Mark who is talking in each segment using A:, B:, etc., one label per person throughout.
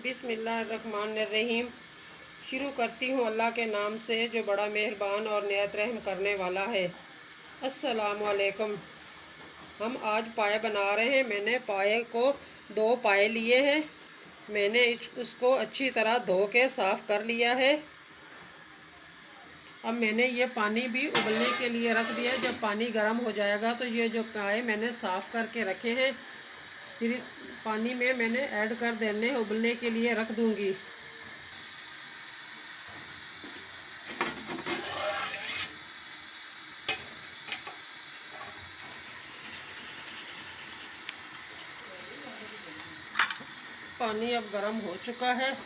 A: बिस्मिल्लाहिर्रहमानिर्रहीम। शुरू करती हूँ अल्लाह के नाम से जो बड़ा मेहरबान और निहायत रहम करने वाला है। अस्सलामु अलैकुम। हम आज पाए बना रहे हैं। मैंने पाए को 2 पाए लिए हैं। मैंने उसको अच्छी तरह धो के साफ़ कर लिया है। अब मैंने ये पानी भी उबलने के लिए रख दिया है। जब पानी गर्म हो जाएगा तो ये जो पाए मैंने साफ़ करके रखे हैं, फिर इस पानी में मैंने ऐड कर देने उबलने के लिए रख दूंगी। पानी अब गर्म हो चुका है।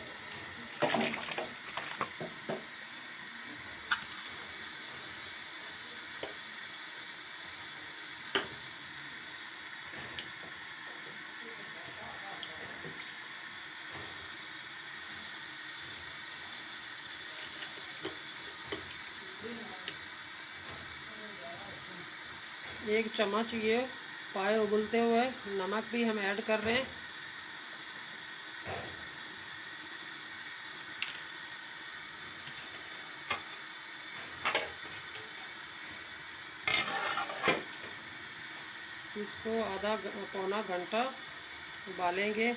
A: एक चम्मच ये पाए उबलते हुए नमक भी हम ऐड कर रहे हैं। इसको आधा पौना घंटा उबालेंगे।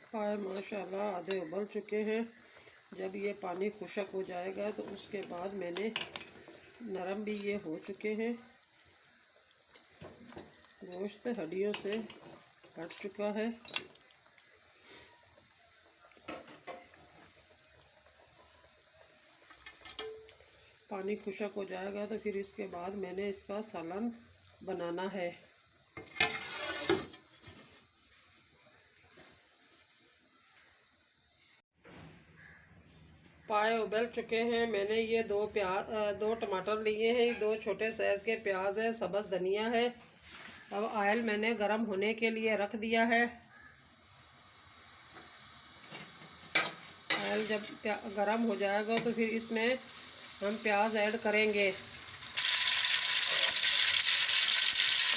A: पाए माशाल्लाह आधे उबल चुके हैं। जब ये पानी खुश्क हो जाएगा तो उसके बाद मैंने नरम भी ये हो चुके हैं। गोश्त हड्डियों से कट चुका है। पानी खुश्क हो जाएगा तो फिर इसके बाद मैंने इसका सालन बनाना है। पाए उबल चुके हैं। मैंने ये 2 टमाटर लिए हैं, 2 छोटे साइज़ के प्याज है, सब्ज़ धनिया है। अब ऑयल मैंने गरम होने के लिए रख दिया है। ऑयल जब गरम हो जाएगा तो फिर इसमें हम प्याज ऐड करेंगे।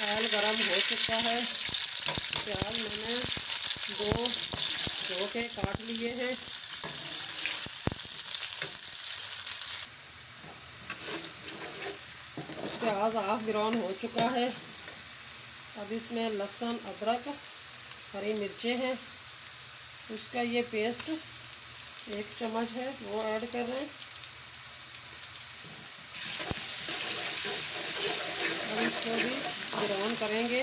A: ऑयल गरम हो चुका है। प्याज मैंने 2 धो के काट लिए हैं। प्याज हाफ ब्राउन हो चुका है। अब इसमें लहसुन, अदरक, हरी मिर्चें हैं, उसका ये पेस्ट 1 चम्मच है वो ऐड कर रहे हैं। और इसको भी ब्राउन करेंगे।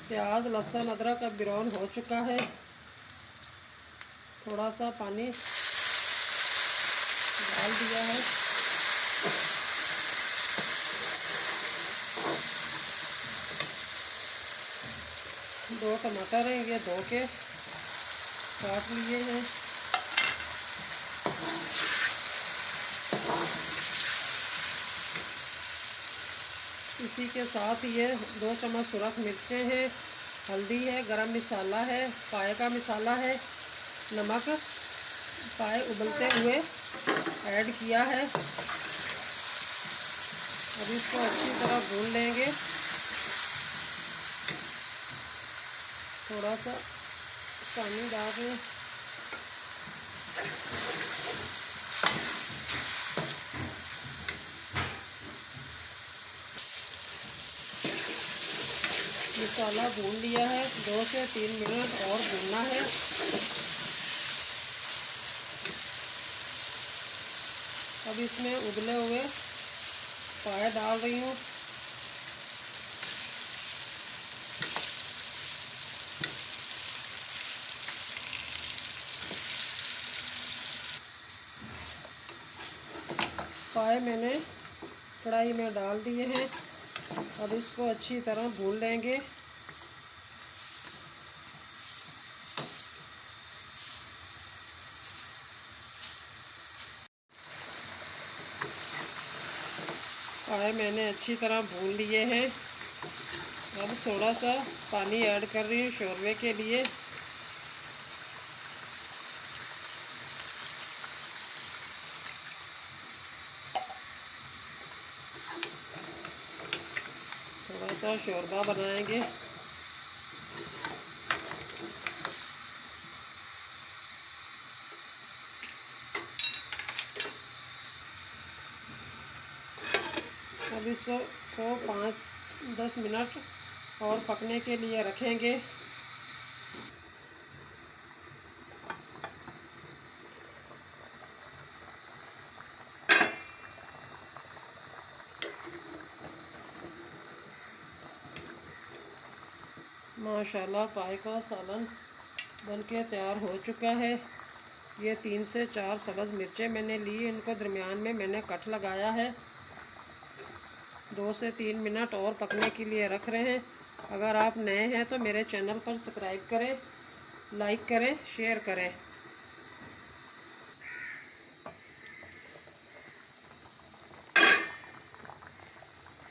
A: प्याज, लहसुन, अदरक अब ब्राउन हो चुका है। थोड़ा सा पानी डाल दिया है। दो टमाटर हैं, ये धो के काट लिए हैं। इसी के साथ ये 2 चम्मच सुरख मिर्चें हैं, हल्दी है, गरम मसाला है, पाए का मसाला है, नमक पाए उबलते हुए ऐड किया है। अब इसको अच्छी तरह भून लेंगे। थोड़ा सा पानी डाल दें। मसाला भून लिया है। 2 से 3 मिनट और भूनना है। अब इसमें उबले हुए पाए डाल रही हूँ। पाए मैंने कढ़ाई में डाल दिए हैं। अब इसको अच्छी तरह भून लेंगे। पाए मैंने अच्छी तरह भून लिए हैं। अब थोड़ा सा पानी ऐड कर रही हूँ शोरबे के लिए। थोड़ा सा शोरबा बनाएंगे। अब इसको 5-10 मिनट और पकने के लिए रखेंगे। माशाल्लाह पाए का सालन बनके तैयार हो चुका है। ये 3 से 4 सब्ज़ मिर्चें मैंने ली, इनको दरमियान में मैंने कट लगाया है। 2 से 3 मिनट और पकने के लिए रख रहे हैं। अगर आप नए हैं तो मेरे चैनल पर सब्सक्राइब करें, लाइक करें, शेयर करें।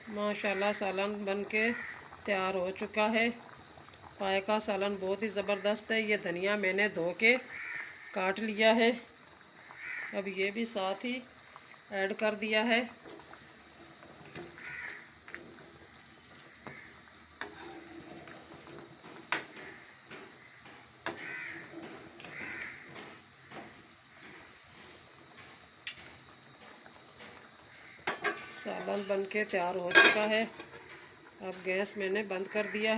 A: माशाल्लाह सालन बनके तैयार हो चुका है। पाए का सालन बहुत ही ज़बरदस्त है। ये धनिया मैंने धो के काट लिया है। अब ये भी साथ ही ऐड कर दिया है। सालन बनके तैयार हो चुका है। अब गैस मैंने बंद कर दिया है।